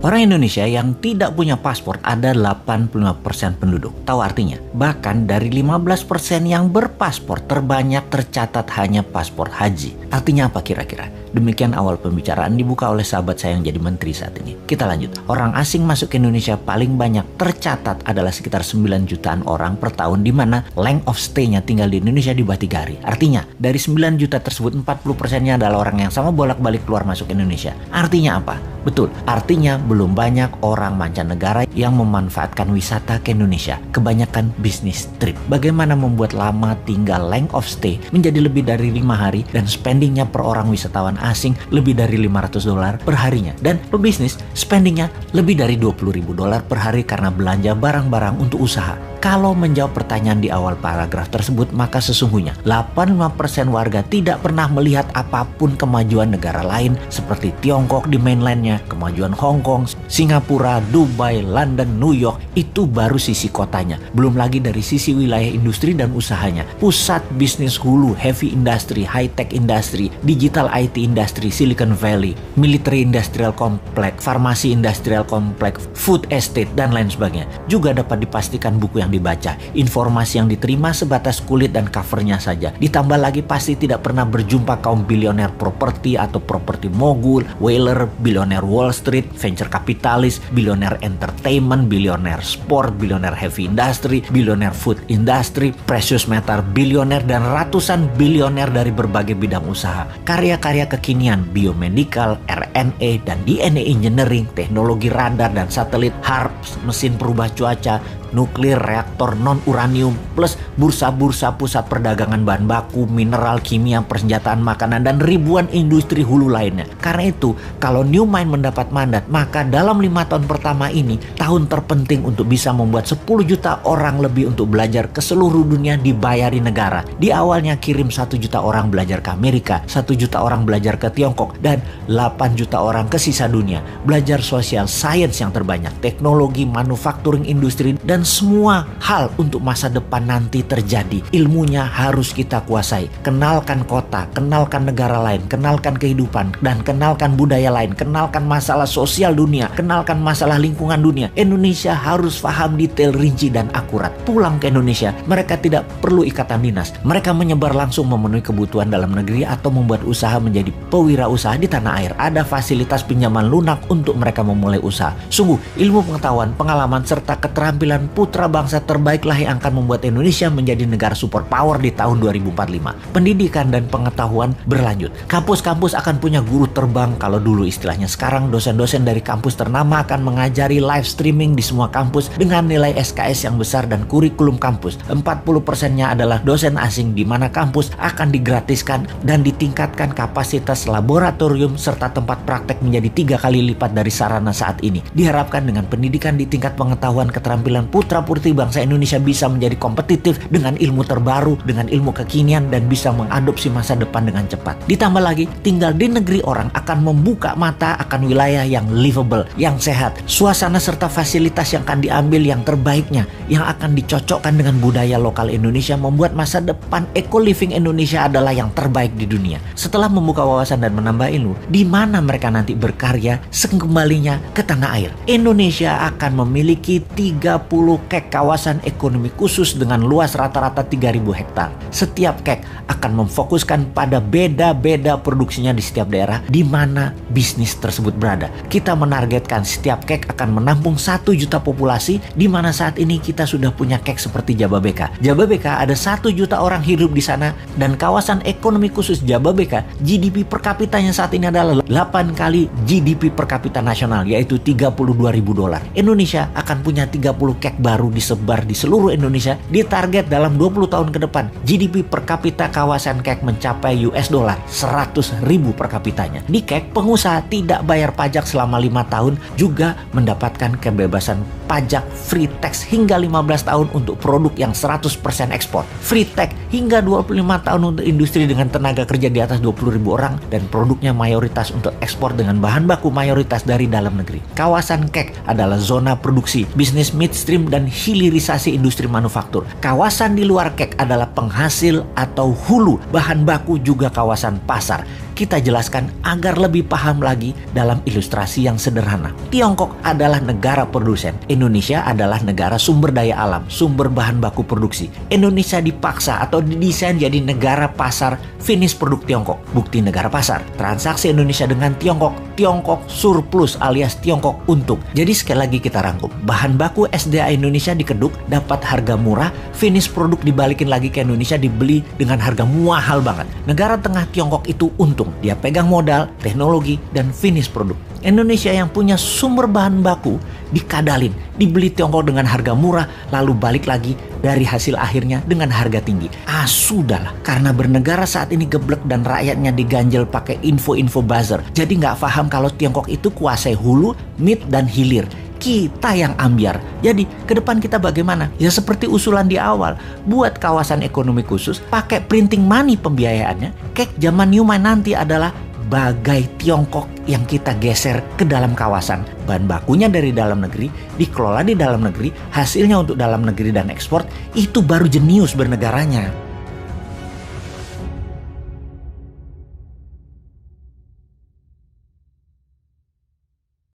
Orang Indonesia yang tidak punya paspor ada 85% penduduk. Tahu artinya? Bahkan dari 15% yang berpaspor terbanyak tercatat hanya paspor haji. Artinya apa kira-kira? Demikian awal pembicaraan dibuka oleh sahabat saya yang jadi menteri saat ini. Kita lanjut. Orang asing masuk ke Indonesia paling banyak tercatat adalah sekitar 9 jutaan orang per tahun, di mana length of stay-nya tinggal di Indonesia di Batigari. Artinya, dari 9 juta tersebut 40%-nya adalah orang yang sama bolak-balik keluar masuk Indonesia. Artinya apa? Betul, artinya belum banyak orang mancanegara yang memanfaatkan wisata ke Indonesia. Kebanyakan bisnis trip. Bagaimana membuat lama tinggal length of stay menjadi lebih dari 5 hari dan spendingnya per orang wisatawan asing lebih dari $500 per harinya. Dan pebisnis spendingnya lebih dari $20.000 per hari karena belanja barang-barang untuk usaha. Kalau menjawab pertanyaan di awal paragraf tersebut, maka sesungguhnya 85% warga tidak pernah melihat apapun kemajuan negara lain seperti Tiongkok di mainlandnya, kemajuan Hong Kong, Singapura, Dubai, London, New York. Itu baru sisi kotanya. Belum lagi dari sisi wilayah industri dan usahanya. Pusat bisnis hulu, heavy industry, high-tech industry, digital IT industry, Silicon Valley, military industrial complex, farmasi industrial complex, food estate, dan lain sebagainya. Juga dapat dipastikan buku yang dibaca, informasi yang diterima sebatas kulit dan covernya saja. Ditambah lagi pasti tidak pernah berjumpa kaum bilioner properti atau properti mogul, whaler, bilioner Wall Street, venture kapitalis, bilioner entertainment, bilioner sport, bilioner heavy industry, bilioner food industry, precious metal bilioner, dan ratusan bilioner dari berbagai bidang usaha. Karya-karya kekinian, biomedical, RNA, dan DNA engineering, teknologi radar dan satelit, HARP, mesin perubah cuaca, nuklir, reaktor non-uranium, plus bursa-bursa pusat perdagangan bahan baku, mineral, kimia, persenjataan makanan, dan ribuan industri hulu lainnya. Karena itu, kalau New Mind mendapat mandat, maka dalam 5 tahun pertama ini, tahun terpenting untuk bisa membuat 10 juta orang lebih untuk belajar ke seluruh dunia dibayari negara. Di awalnya kirim 1 juta orang belajar ke Amerika, 1 juta orang belajar ke Tiongkok, dan 8 juta orang ke sisa dunia. Belajar sosial, sains yang terbanyak, teknologi, manufacturing, industri, dan semua hal untuk masa depan nanti terjadi. Ilmunya harus kita kuasai. Kenalkan kota, kenalkan negara lain, kenalkan kehidupan, dan kenalkan budaya lain, kenalkan masalah sosial dunia, kenalkan masalah lingkungan dunia. Indonesia harus paham detail, rinci, dan akurat. Pulang ke Indonesia, mereka tidak perlu ikatan dinas. Mereka menyebar langsung memenuhi kebutuhan dalam negeri atau membuat usaha menjadi pewirausaha di tanah air. Ada fasilitas pinjaman lunak untuk mereka memulai usaha. Sungguh, ilmu pengetahuan, pengalaman, serta keterampilan putra bangsa terbaiklah yang akan membuat Indonesia menjadi negara superpower di tahun 2045. Pendidikan dan pengetahuan berlanjut. Kampus-kampus akan punya guru terbang kalau dulu istilahnya. Sekarang dosen-dosen dari kampus ternama akan mengajari live streaming di semua kampus dengan nilai SKS yang besar dan kurikulum kampus. 40%-nya adalah dosen asing, di mana kampus akan digratiskan dan ditingkatkan kapasitas laboratorium serta tempat praktek menjadi 3 kali lipat dari sarana saat ini. Diharapkan dengan pendidikan di tingkat pengetahuan, keterampilan putra-putri bangsa Indonesia bisa menjadi kompetitif dengan ilmu terbaru, dengan ilmu kekinian, dan bisa mengadopsi masa depan dengan cepat. Ditambah lagi, tinggal di negeri orang akan membuka mata akan wilayah yang livable, yang sehat, suasana serta fasilitas yang akan diambil yang terbaiknya, yang akan dicocokkan dengan budaya lokal Indonesia, membuat masa depan eco-living Indonesia adalah yang terbaik di dunia. Setelah membuka wawasan dan menambah ilmu, di mana mereka nanti berkarya sekembalinya ke tanah air. Indonesia akan memiliki 30 kek kawasan ekonomi khusus dengan luas rata-rata 3.000 hektar. Setiap kek akan memfokuskan pada beda-beda produksinya di setiap daerah di mana bisnis tersebut berada. Kita menargetkan setiap kek akan menampung 1 juta populasi, di mana saat ini kita sudah punya kek seperti Jababeka. Jababeka ada 1 juta orang hidup di sana, dan kawasan ekonomi khusus Jababeka GDP per kapitanya saat ini adalah 8 kali GDP per kapita nasional, yaitu $32.000. Indonesia akan punya 30 kek baru disebar di seluruh Indonesia. Ditarget dalam 20 tahun ke depan GDP per kapita kawasan kek mencapai $100.000 per kapitanya. Di kek, pengusaha tidak bayar pajak selama 5 tahun, juga mendapatkan kebebasan pajak free tax hingga 15 tahun untuk produk yang 100% ekspor. Free tax hingga 25 tahun untuk industri dengan tenaga kerja di atas 20.000 orang, dan produknya mayoritas untuk ekspor dengan bahan baku mayoritas dari dalam negeri. Kawasan kek adalah zona produksi, bisnis midstream, dan hilirisasi industri manufaktur. Kawasan di luar kek adalah penghasil atau hulu bahan baku, juga kawasan pasar. kita jelaskan agar lebih paham lagi dalam ilustrasi yang sederhana. Tiongkok adalah negara produsen. Indonesia adalah negara sumber daya alam, sumber bahan baku produksi. Indonesia dipaksa atau didesain jadi negara pasar finish produk Tiongkok. Bukti negara pasar. Transaksi Indonesia dengan Tiongkok, Tiongkok surplus alias Tiongkok untung. Jadi sekali lagi kita rangkum. Bahan baku SDA Indonesia dikeduk, dapat harga murah, finish produk dibalikin lagi ke Indonesia, dibeli dengan harga mahal banget. Negara tengah Tiongkok itu untung. Dia pegang modal, teknologi, dan finish produk. Indonesia yang punya sumber bahan baku dikadalin, dibeli Tiongkok dengan harga murah, lalu balik lagi dari hasil akhirnya dengan harga tinggi. Sudahlah, karena bernegara saat ini geblek dan rakyatnya diganjel pakai info-info buzzer. Jadi nggak paham kalau Tiongkok itu kuasai hulu, mid, dan hilir. Kita yang ambiar. Jadi ke depan kita bagaimana? Ya seperti usulan di awal, buat kawasan ekonomi khusus, pakai printing money pembiayaannya. Kayak zaman Newman nanti adalah bagai Tiongkok yang kita geser ke dalam kawasan. Bahan bakunya dari dalam negeri, dikelola di dalam negeri, hasilnya untuk dalam negeri dan ekspor, itu baru jenius bernegaranya.